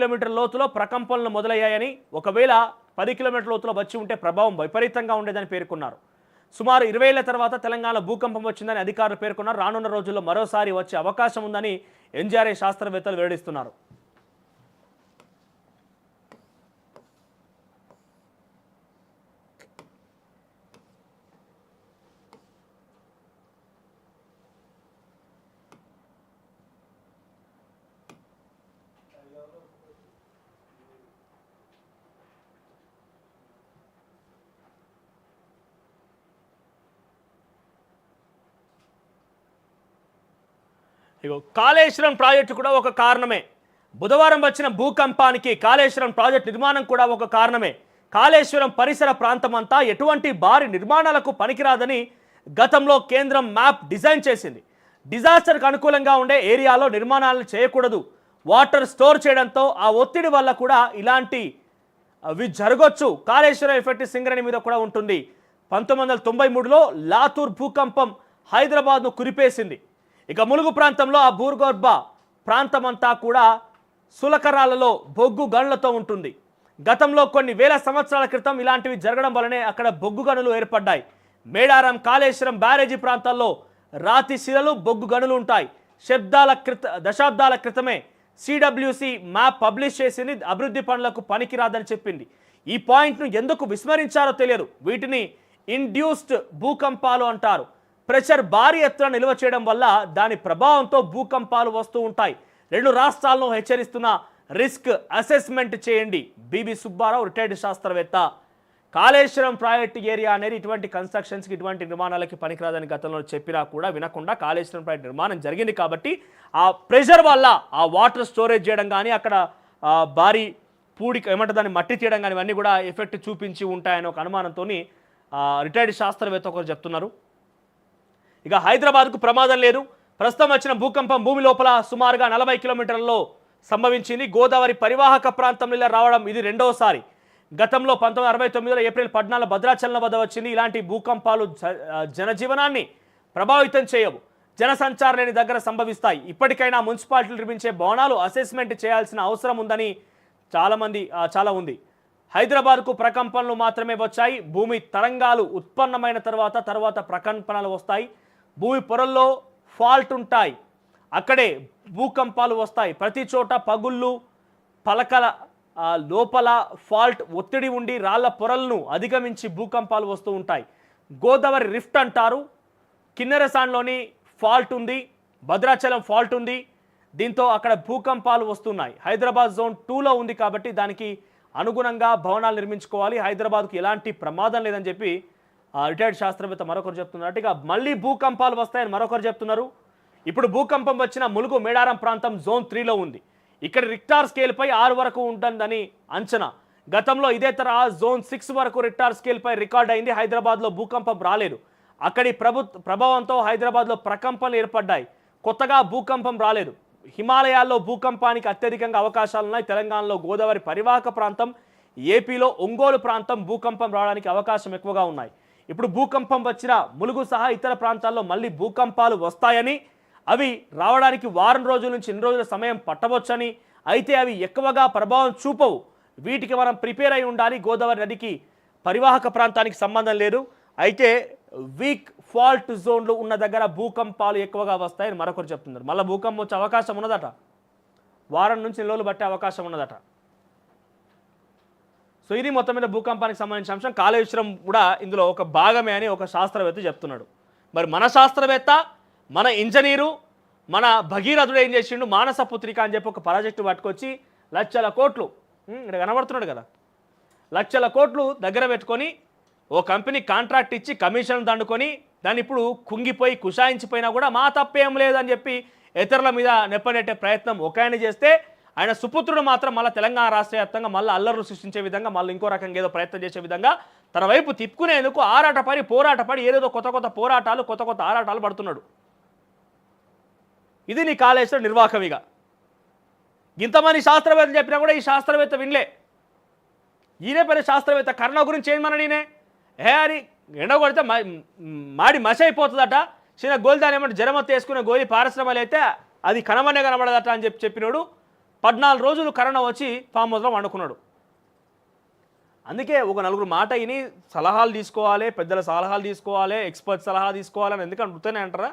కిలోమీటర్ల లోతులో ప్రకంపనలు మొదలయ్యాయని, ఒకవేళ 10 కిలోమీటర్ల లోతులో వచ్చి ఉంటే ప్రభావం విపరీతంగా ఉండేదని పేర్కొన్నారు. సుమారు 20 ఏళ్ల తర్వాత తెలంగాణలో భూకంపం వచ్చిందని అధికారులు పేర్కొన్నారు. రానున్న రోజుల్లో మరోసారి వచ్చే అవకాశం ఉందని ఎన్జీఆర్ఐ శాస్త్రవేత్తలు వెల్లడిస్తున్నారు. ఇగో కాళేశ్వరం ప్రాజెక్టు కూడా ఒక కారణమే. బుధవారం వచ్చిన భూకంపానికి కాళేశ్వరం ప్రాజెక్టు నిర్మాణం కూడా ఒక కారణమే. కాళేశ్వరం పరిసర ప్రాంతమంతా ఎటువంటి భారీ నిర్మాణాలకు పనికిరాదని గతంలో కేంద్రం మ్యాప్ డిజైన్ చేసింది. డిజాస్టర్కు అనుకూలంగా ఉండే ఏరియాలో నిర్మాణాలను చేయకూడదు. వాటర్ స్టోర్ చేయడంతో ఆ ఒత్తిడి వల్ల కూడా ఇలాంటివి జరగొచ్చు. కాళేశ్వరం ఎఫెక్ట్ సింగరేణి మీద కూడా ఉంటుంది. 1993లో లాతూర్ భూకంపం హైదరాబాద్ను కురిపేసింది. ఇక ములుగు ప్రాంతంలో ఆ భూగర్భ ప్రాంతమంతా కూడా సులకరాలలో బొగ్గు గనులతో ఉంటుంది. గతంలో కొన్ని వేల సంవత్సరాల క్రితం ఇలాంటివి జరగడం వల్లనే అక్కడ బొగ్గు గనులు ఏర్పడ్డాయి. మేడారం, కాళేశ్వరం బ్యారేజీ ప్రాంతాల్లో రాతి శిలలు, బొగ్గు గనులు ఉంటాయి. దశాబ్దాల క్రితమే సిడబ్ల్యూసి మ్యాప్ పబ్లిష్ చేసింది. అభివృద్ధి పనులకు పనికిరాదని చెప్పింది. ఈ పాయింట్ను ఎందుకు విస్మరించారో తెలియదు. వీటిని ఇండ్యూస్డ్ భూకంపాలు అంటారు. ప్రెషర్ భారీ ఎత్తున నిల్వ చేయడం వల్ల దాని ప్రభావంతో భూకంపాలు వస్తూ ఉంటాయి. 2 రాష్ట్రాలను హెచ్చరిస్తున్న రిస్క్ అసెస్మెంట్ చేయండి. బిబి సుబ్బారావు, రిటైర్డ్ శాస్త్రవేత్త. కాళేశ్వరం ప్రాజెక్ట్ ఏరియా అనేది ఇటువంటి కన్స్ట్రక్షన్స్కి, ఇటువంటి నిర్మాణాలకి పనికిరాదని గతంలో చెప్పినా కూడా వినకుండా కాళేశ్వరం ప్రాజెక్ట్ నిర్మాణం జరిగింది కాబట్టి ఆ ప్రెషర్ వల్ల ఆ వాటర్ స్టోరేజ్ చేయడం కానీ, అక్కడ భారీ ఏమంటే దాన్ని మట్టి తీయడం కానీ ఇవన్నీ కూడా ఎఫెక్ట్ చూపించి ఉంటాయని ఒక అనుమానంతో రిటైర్డ్ శాస్త్రవేత్త ఒకరు చెప్తున్నారు. ఇక హైదరాబాద్కు ప్రమాదం లేదు. ప్రస్తుతం వచ్చిన భూకంపం భూమి లోపల సుమారుగా 40 కిలోమీటర్లలో సంభవించింది. గోదావరి పరివాహక ప్రాంతం ఇలా రావడం ఇది రెండోసారి. గతంలో 1969లో ఏప్రిల్ 14 భద్రాచలం వద్ద వచ్చింది. ఇలాంటి భూకంపాలు జనజీవనాన్ని ప్రభావితం చేయవు. జనసంచారం లేని దగ్గర సంభవిస్తాయి. ఇప్పటికైనా మున్సిపాలిటీలు నిర్మించే భవనాలు అసెస్మెంట్ చేయాల్సిన అవసరం ఉందని చాలా ఉంది. హైదరాబాద్కు ప్రకంపనలు మాత్రమే వచ్చాయి. భూమి తరంగాలు ఉత్పన్నమైన తర్వాత ప్రకంపనలు వస్తాయి. భూమి పొరల్లో ఫాల్ట్ ఉంటాయి. అక్కడే భూకంపాలు వస్తాయి. ప్రతి చోట పగుళ్ళు, పలకల లోపల ఫాల్ట్ ఒత్తిడి ఉండి రాళ్ల పొరలను అధిగమించి భూకంపాలు వస్తూ ఉంటాయి. గోదావరి రిఫ్ట్ అంటారు. కిన్నెరసాన్లోని ఫాల్ట్ ఉంది, భద్రాచలం ఫాల్ట్ ఉంది. దీంతో అక్కడ భూకంపాలు వస్తున్నాయి. హైదరాబాద్ జోన్ 2లో ఉంది కాబట్టి దానికి అనుగుణంగా భవనాలు నిర్మించుకోవాలి. హైదరాబాద్కు ఎలాంటి ప్రమాదం లేదని చెప్పి రిటైర్డ్ శాస్త్రవేత్త మరొకరు చెప్తున్నారు. ఇక మళ్ళీ భూకంపాలు వస్తాయని మరొకరు చెప్తున్నారు. ఇప్పుడు భూకంపం వచ్చిన ములుగు, మేడారం ప్రాంతం జోన్ 3లో ఉంది. ఇక్కడ రిక్టార్ స్కేల్పై 6 వరకు ఉంటుందని అంచనా. గతంలో ఇదే తరహా జోన్ 6 వరకు రిక్టార్ స్కేల్పై రికార్డ్ అయింది. హైదరాబాద్లో భూకంపం రాలేదు. అక్కడి ప్రభావంతో హైదరాబాద్లో ప్రకంపనలు ఏర్పడ్డాయి. కొత్తగా భూకంపం రాలేదు. హిమాలయాల్లో భూకంపానికి అత్యధికంగా అవకాశాలున్నాయి. తెలంగాణలో గోదావరి పరివాహక ప్రాంతం, ఏపీలో ఒంగోలు ప్రాంతం భూకంపం రావడానికి అవకాశం ఎక్కువగా ఉన్నాయి. ఇప్పుడు భూకంపం వచ్చిన ములుగు సహా ఇతర ప్రాంతాల్లో మళ్ళీ భూకంపాలు వస్తాయని, అవి రావడానికి వారం రోజుల నుంచి 2 రోజుల సమయం పట్టవచ్చని, అయితే అవి ఎక్కువగా ప్రభావం చూపవు. వీటికి మనం ప్రిపేర్ అయి ఉండాలి. గోదావరి నదికి పరివాహక ప్రాంతానికి సంబంధం లేదు. అయితే వీక్ ఫాల్ట్ జోన్లు ఉన్న దగ్గర భూకంపాలు ఎక్కువగా వస్తాయని మరొకరు చెప్తున్నారు. మళ్ళీ భూకంపం వచ్చే అవకాశం ఉన్నదట. వారం నుంచి 2 రోజులు పట్టే అవకాశం ఉన్నదట. సో ఇది మొత్తం మీద భూకంపానికి సంబంధించిన అంశం. కాళేశ్వరం కూడా ఇందులో ఒక భాగమే అని ఒక శాస్త్రవేత్త చెప్తున్నాడు. మరి మన శాస్త్రవేత్త, మన ఇంజనీరు, మన భగీరథుడు ఏం చేసిండు? మానస పుత్రిక అని చెప్పి ఒక ప్రాజెక్టు పట్టుకొచ్చి లక్షల కోట్లు, ఇక్కడ కనబడుతున్నాడు కదా, లక్షల కోట్లు దగ్గర పెట్టుకొని ఓ కంపెనీ కాంట్రాక్ట్ ఇచ్చి కమిషన్ దండుకొని దాన్ని ఇప్పుడు కుంగిపోయి కుషాయించిపోయినా కూడా మా తప్పేం లేదని చెప్పి ఇతరుల మీద నెప్పనెట్టే ప్రయత్నం ఒక ఆయన చేస్తే, ఆయన సుపుత్రుడు మాత్రం మళ్ళీ తెలంగాణ రాష్ట్ర వ్యాప్తంగా మళ్ళీ అల్లర్లు సృష్టించే విధంగా, మళ్ళీ ఇంకో రకంగా ఏదో ప్రయత్నం చేసే విధంగా తన వైపు తిప్పుకునేందుకు పోరాటపడి ఏదేదో కొత్త పోరాటాలు, కొత్త ఆరాటాలు పడుతున్నాడు. ఇది నీ కాళేశ్వరం నిర్వాహకం. ఇక ఇంతమంది శాస్త్రవేత్తలు చెప్పినా కూడా ఈ శాస్త్రవేత్త వినలే. ఈయనే పెద్ద శాస్త్రవేత్త. కరోనా గురించి ఏం మన నేనే అని ఎండ కొడితే మాడి మసి అయిపోతుందట. చిన్న గోలి దాని ఏమంటే జ్వరం వేసుకునే గోలి పారిశ్రమలు అయితే అది కనబడదట అని చెప్పినోడు 14 రోజులు కరోనా వచ్చి ఫామ్ హౌస్లో వండుకున్నాడు. అందుకే ఒక నలుగురు మాట విని సలహాలు తీసుకోవాలి, పెద్దల సలహాలు తీసుకోవాలి, ఎక్స్పర్ట్ సలహా తీసుకోవాలని ఎందుకంటే అంటారా?